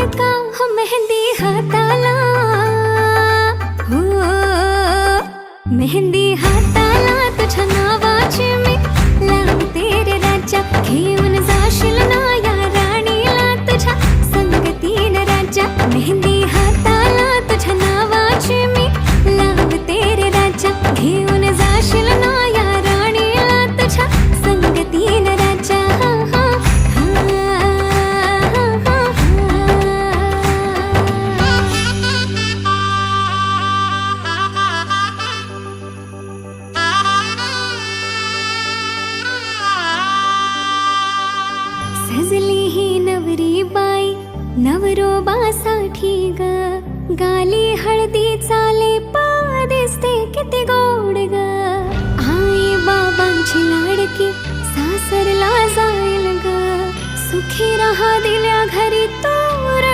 का हो मेहंदी हाताला, हो मेहंदी हाताला तुझ्या नावाची मी लावते रे राजा. घेऊन जाशील ना या राणीला तुझ्या संगतीन राजा. मेहंदी हाताला तुझ्या नावाची मी लावते रे राजा. घेऊन जाशील ना या राणीला तुझ्या संगतीन राजा. सजली ही नवरी बाई नवरोबासाठी ग. गाली हळदी चाले पा दिसते किती गोड ग. आई बाबांची लाडकी सासरला जाईल ग. सुखी राहा दिल्या घरी तो